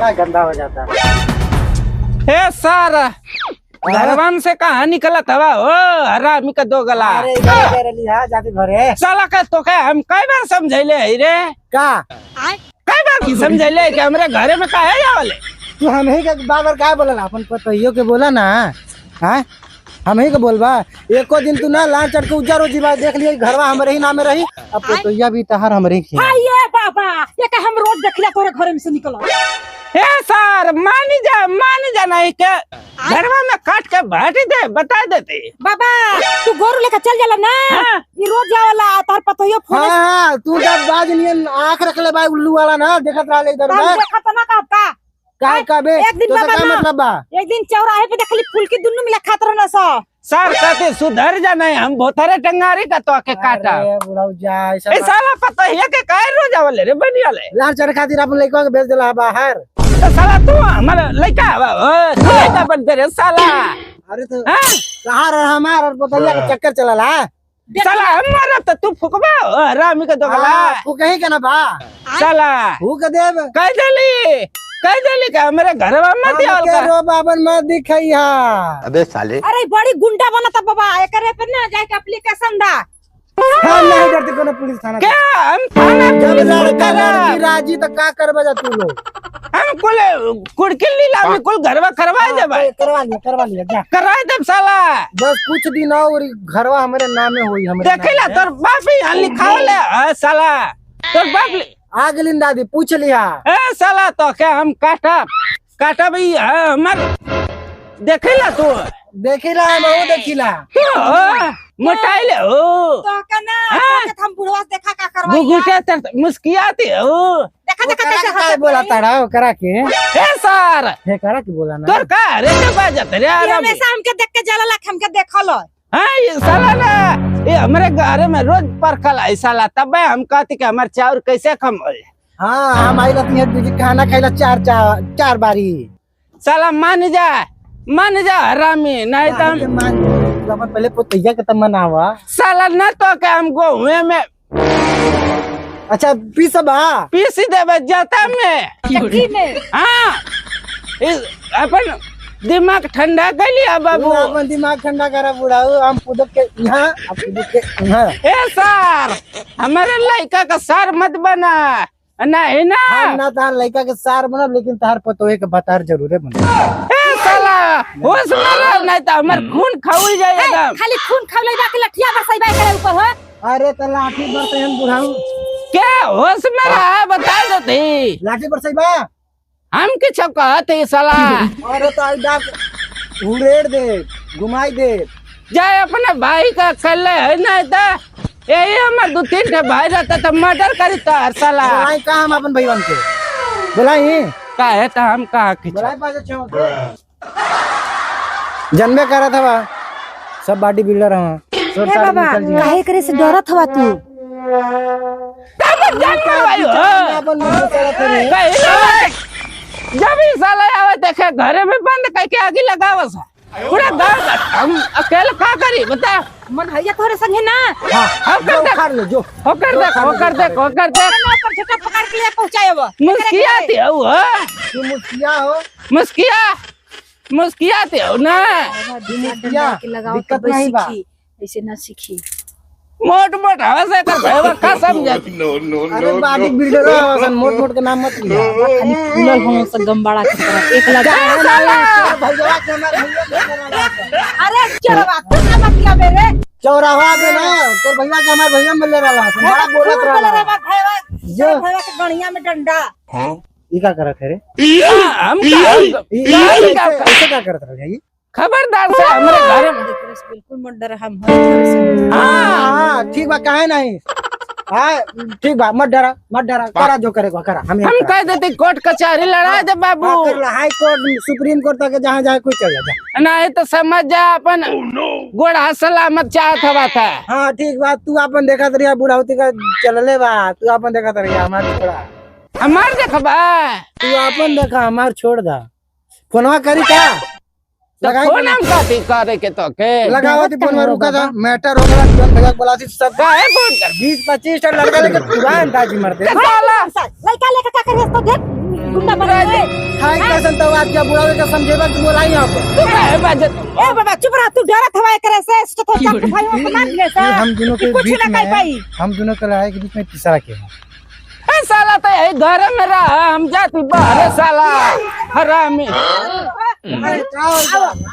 बड़ा गंदा हो जाता है। हे सर घरवान से कहाँ निकला था ओ हरामी का दो गला। अरे इधर लिया जाते घरे साला का तो क्या हम कई बार समझैले है रे का कई बार समझैले कि हमारे घरे में का है वाले तू हम ही का बाबर का बोला अपन पतइयो के बोला ना हैं हम ही के बोलबा एको दिन तू ना लान चढ़ के उजर जीवा देख लिया घरवा हमरे ही नाम में रही अब पतइया भी तहार हमरे ही ये बाबा ये का हम रोज देखले तोरे घर में से निकला। हे सर मान जा नहीं के घरवा में काट के भाटी दे बता देते बाबा तू गोरू लेकर चल जाला ना ये रोज जावला तार पतइयो फोन हां तू जब बाज नियन आंख रख ले बा उल्लू वाला ना देखत रहले इधर उधर देखत ना का का बे एक दिन तो बाबा क्या मतलब बा एक दिन चौराहे पे देखली फूल की दुन्नु मिला खात रहना सा सर कहते सुधर जा नहीं हम भोथरे टंगारी का तो के काटा अरे बुढ़ाऊ जा ए साला पता है के काय रोज वाले रे बनियाले लाल चढ़ खातिर अपन लइका के भेज देला बाहर तो साला तू हमारा लड़का तू लड़का बन तेरे साला अरे तो कहां रहा हमार और पतइया का चक्कर चलला साला हमारा तो तू फुकबा रामी का दोगला तू कहीं के ना बा साला फूक देब कह देली का हमारे घरवा मत आवल का रो बाबन मत दिखैया अबे साले अरे बड़ी गुंडा बनता बाबा एकरे पे ना जाके एप्लीकेशन दा हम नहीं डरते कोनो पुलिस थाना क्या हम थाना जब लड़का लड़की राजी तो का करबे जा तू लोग हम कुड़किल लीला में कुल घरवा करवाए दे भाई करवा लिया जा कराए दे साला बस कुछ दिन और घरवा हमारे नामे होई हमरे देखिला तोर बाप ही यहाँ लिखावले साला तोर बाप आ गेलिन दादी पूछ लिया ए साला तो क्या हम काटा भाई हमार देखिला तू देखिला हम वो देखिला मोटाइले हो तो कना हम बुढ़वा देखा का करवाई गुगुटे तर मुस्कियाती हो देखा देखा कैसे काय बोला ताड़ा करा के ए सर हे करा के बोला ना तोर का रे के बाजत रे ये हमेशा हमके देख के जाला लाख हमके देखल हां ये साला ना ये हमारे घर में रोज परखल है साला तब हम कहती कि हमार चाउर कैसे कम हो हां हम आई रहती है खाना खाइला चार बारी साला मान जा हरामी नहीं तो हम पहले पतैया के मनावा साला न तो के हम गोहुए में अच्छा पीसबा पीसी देवे जाता में चक्की में हाँ अपन दिमाग ठंडा कर लिया बाबू अपन दिमाग ठंडा करा बुढ़ाऊ हम पुदक के यहाँ अब पुदक के यहाँ ए सर हमारे लड़का का सर मत बना नहीं ना हम ना तार लड़का के सार बनब लेकिन तार पतोहे के बतार जरूर बनब ए साला होश में रह नहीं तो हमार खून खौल जाएगा खाली खून खौले बाकी लठिया बरसाइबा करे ऊपर हो अरे तो लाठी बरसे हम बुढ़ाऊ क्या होश में रहा बता देते लाठी बरसाइबा हम किछ कहते साला अरे तो आई डाक उड़ेड़ दे घुमाई दे जाए अपने भाई का कल है नहीं तो यही हमार 2-3 भाई रहता तो मर्डर करी तो हर साला बोलाई का हम अपन भाई बन के बोलाई का है तो हम कहा कि बोलाई पास जन्मे करा था बा सब बॉडी बिल्डर हवा शॉर्ट ए शॉर्ट बाबा निकल जी काहे करे से डरत हवा तू तब जानने भाई हो अपन मुंह से करे कहीं जब ही साला आवे देखे घरे में बंद करके आगे लगावा सा पूरा गांव का हम अकेले का करी बता मन हैया तोरे संगे ना हां होकर देख उखाड़ ले जो होकर देख पर छोटा पकड़ के ले पहुंचाएब मुस्कियाती हो तू मुस्कियाती हो ना दिक्कत नहीं बा ऐसे ना सीखी मोट हवा से कर भाई का समझती अरे बॉडी बिल्डर हसन मोट के नाम मत लिया खाली फूलल हम सब गमबाड़ा की तरह एक लगा भैया के हमार अरे चलवा तू ना मतलब रे चौराहा पे ना तोर भैया के हमार भैया मिल रहा है बड़ा बोलत रहा जो भैया के गणिया में डंडा ई का करत है रे हम ऐसे का करत रहा ये खबरदार से हमारे घर में बिल्कुल मत डर हम हर हां ठीक बा काहे नहीं हां ठीक बा मत डरा करा जो करेगा करा हम कह देते कोर्ट कचहरी लड़ा दे बाबू हाई कोर्ट सुप्रीम कोर्ट तक जहां जाए कोई चल जा नहीं तो समझ जा अपन गोड़ा सलामत चाहत हवा था हां ठीक बा तू अपन देखत रहिया बुढ़ाउती का चलले बा तू अपन देखत रहिया हमार छोड़ा हमार देखबा तू अपन देखा हमार छोड़ दा फोनवा करी का तो फोन हम काती करे के तो के लगावती फोनवा रुका था मैटर हो गया जन भैया बोला सब काहे फोन कर 20-25 लड़का लेके तुरंत दाजी मर दे साला लड़का लेके का करिए तो देख गुंडा बना है हाय कैसन तो आज क्या बुढ़ावे के समझेबा कि बोलाई यहां पर तू काहे बाजत ए बाबा चुप रह तू डरत हवा करे से तो चाकू भाई को मार ले से हम दोनों के कुछ बीच ना में कर पाई हम दोनों के लड़ाई के बीच में तीसरा के है ए साला तो यही घर में रहा हम जाती बाहर साला हरामी अरे क्या हो गया?